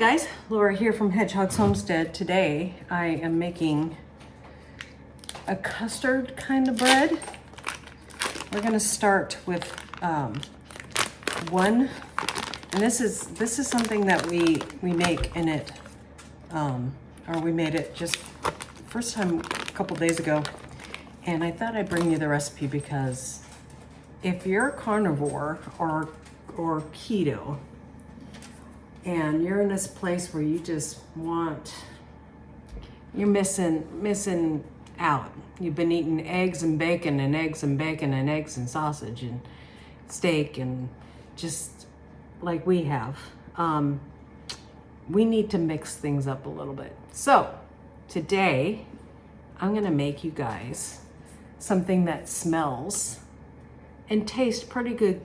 guys, Laura here from Hedgehog's Homestead. Today I am making a custard kind of bread. We're going to start with one, and this is something that we make in it, or we made it just first time a couple days ago, and I thought I'd bring you the recipe because if you're a carnivore or keto, and you're in this place where you just you're missing out. You've been eating eggs and bacon and eggs and bacon and eggs and sausage and steak and just like we have. We need to mix things up a little bit. So today I'm gonna make you guys something that smells and tastes pretty good,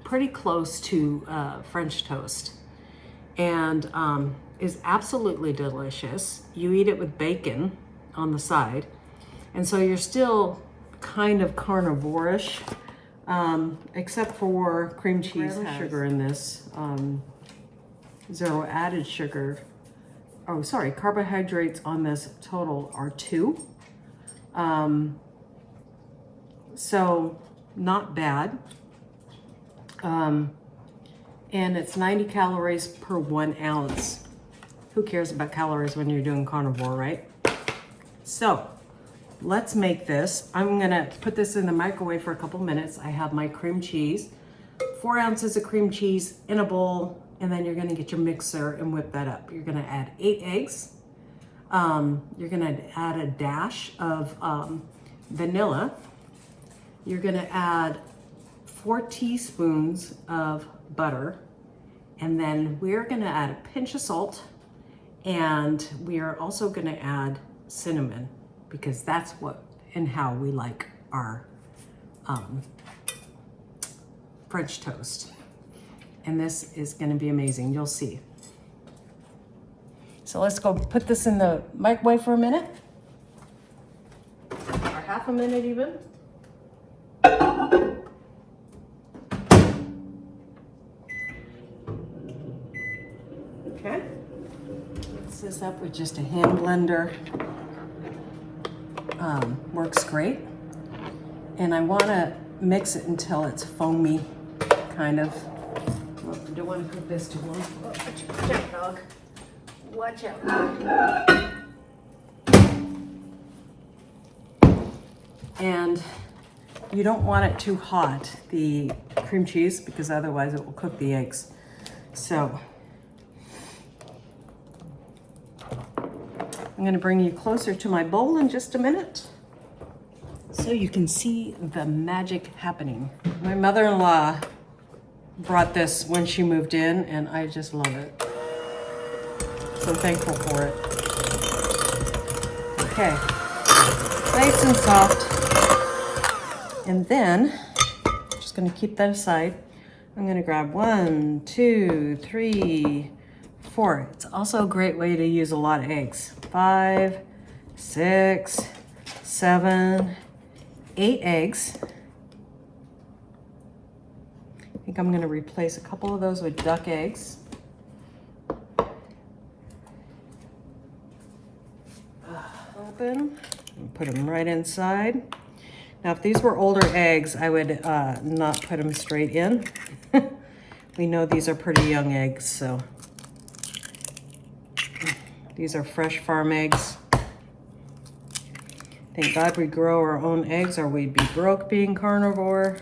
pretty close to French toast, and is absolutely delicious. You eat it with bacon on the side, and so you're still kind of carnivore-ish, except for cream cheese has sugar in this, zero added sugar. Oh, sorry, carbohydrates on this total are 2. So not bad. And it's 90 calories per 1 ounce. Who cares about calories when you're doing carnivore, right? So let's make this. I'm gonna put this in the microwave for a couple minutes. I have my cream cheese, 4 ounces of cream cheese in a bowl, and then you're gonna get your mixer and whip that up. You're gonna add 8 eggs. You're gonna add a dash of vanilla. You're gonna add 4 teaspoons of butter, and then we're gonna add a pinch of salt, and we are also gonna add cinnamon because that's what and how we like our French toast. And this is gonna be amazing, you'll see. So let's go put this in the microwave for a minute, or half a minute even. Okay, mix this up with just a hand blender. Works great. And I want to mix it until it's foamy, kind of. Oh, I don't want to cook this too long. Oh, watch out, dog. Watch out. And you don't want it too hot, the cream cheese, because otherwise it will cook the eggs. So I'm going to bring you closer to my bowl in just a minute so you can see the magic happening. My mother-in-law brought this when she moved in, and I just love it. So thankful for it. Okay, nice and soft. And then, just gonna keep that aside. I'm gonna grab 1, 2, 3, 4. It's also a great way to use a lot of eggs. 5, 6, 7, 8 eggs. I think I'm gonna replace a couple of those with duck eggs. Open, and put them right inside. Now, if these were older eggs, I would not put them straight in. We know these are pretty young eggs, so. These are fresh farm eggs. Thank God we grow our own eggs, or we'd be broke being carnivore.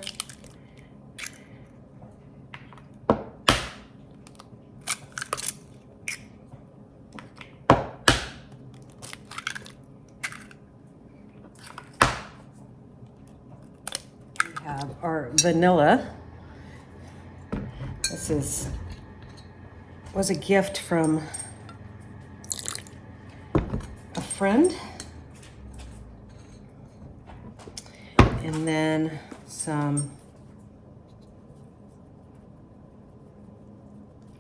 We have our vanilla. This was a gift from a friend. And then some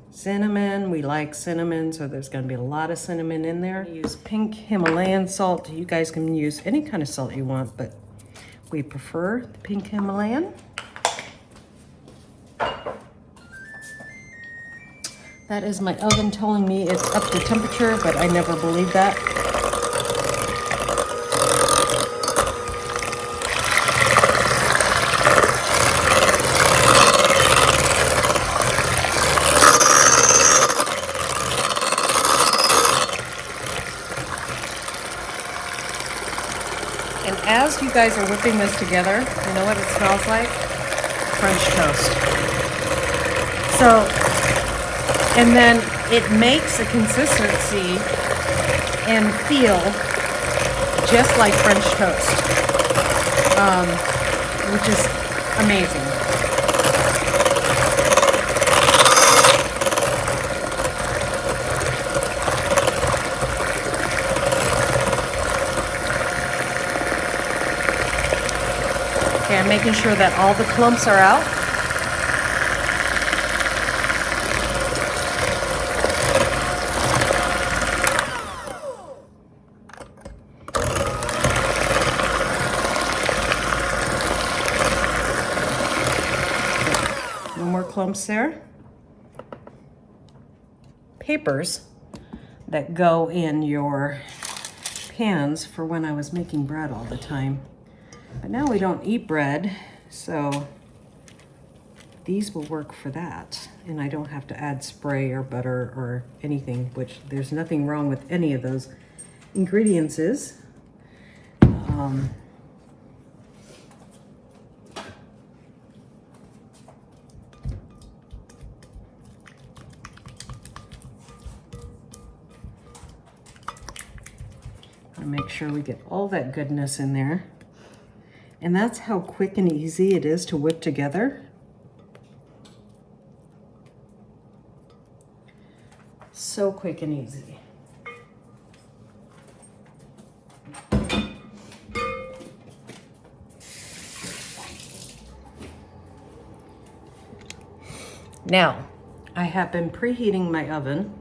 cinnamon. We like cinnamon, so there's going to be a lot of cinnamon in there. I use pink Himalayan salt. You guys can use any kind of salt you want, but we prefer the pink Himalayan. That is my oven telling me it's up to temperature, but I never believe that. And as you guys are whipping this together, you know what it smells like? French toast. So, and then it makes a consistency and feel just like French toast, which is amazing. Okay, I'm making sure that all the clumps are out. No more clumps there. Papers that go in your pans for when I was making bread all the time. But now we don't eat bread, so these will work for that. And I don't have to add spray or butter or anything, which there's nothing wrong with any of those ingredients. Make sure we get all that goodness in there. And that's how quick and easy it is to whip together. So quick and easy. Now, I have been preheating my oven,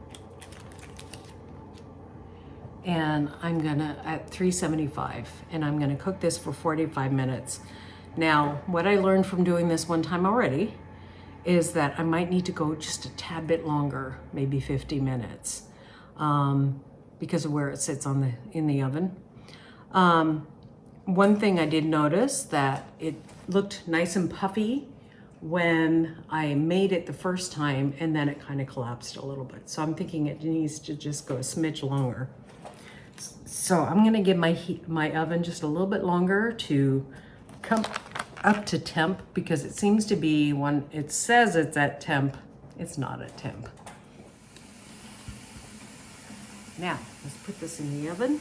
and I'm gonna at 375, and I'm gonna cook this for 45 minutes. Now, what I learned from doing this one time already is that I might need to go just a tad bit longer, maybe 50 minutes, because of where it sits in the oven. One thing I did notice that it looked nice and puffy when I made it the first time, and then it kind of collapsed a little bit. So I'm thinking it needs to just go a smidge longer. So I'm gonna give my oven just a little bit longer to come up to temp, because it seems to be, when it says it's at temp, it's not at temp. Now, let's put this in the oven.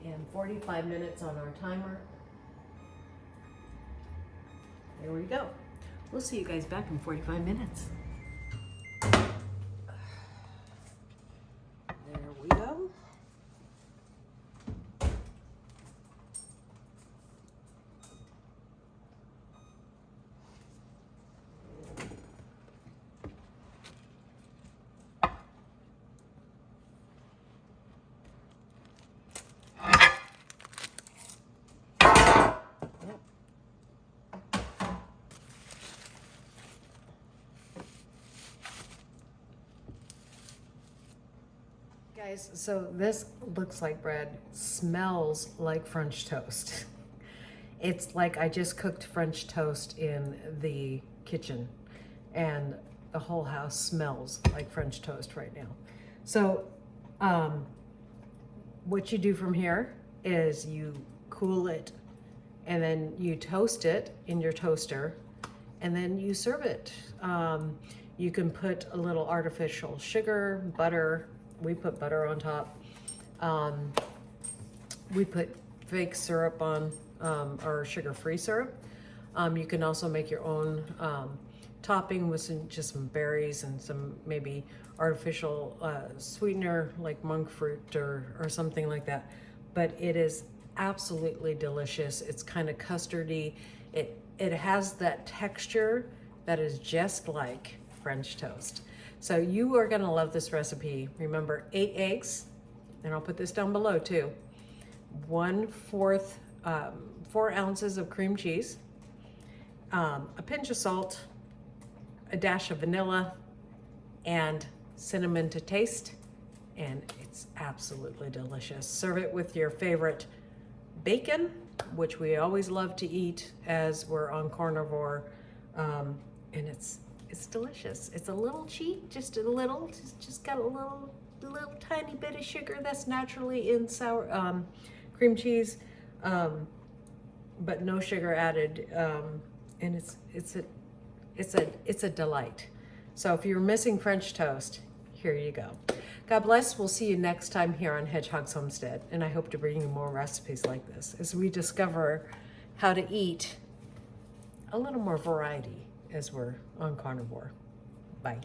And 45 minutes on our timer. There we go. We'll see you guys back in 45 minutes. There we go. Guys, so this looks like bread, smells like French toast. It's like I just cooked French toast in the kitchen, and the whole house smells like French toast right now. So what you do from here is you cool it, and then you toast it in your toaster, and then you serve it. You can put a little artificial sugar, butter. We put butter on top. We put fake syrup on, or sugar-free syrup. You can also make your own topping with just some berries and some maybe artificial sweetener like monk fruit or something like that. But it is absolutely delicious. It's kind of custardy. It has that texture that is just like French toast. So you are gonna love this recipe. Remember, 8 eggs, and I'll put this down below too, 1/4, 4 ounces of cream cheese, a pinch of salt, a dash of vanilla, and cinnamon to taste, and it's absolutely delicious. Serve it with your favorite bacon, which we always love to eat as we're on carnivore, and it's delicious. It's a little cheap, just a little, just got a little tiny bit of sugar that's naturally in sour cream cheese, but no sugar added, and it's a delight. So if you're missing French toast, here you go. God bless. We'll see you next time here on Hedgehog's Homestead, and I hope to bring you more recipes like this as we discover how to eat a little more variety as we're on carnivore. Bye.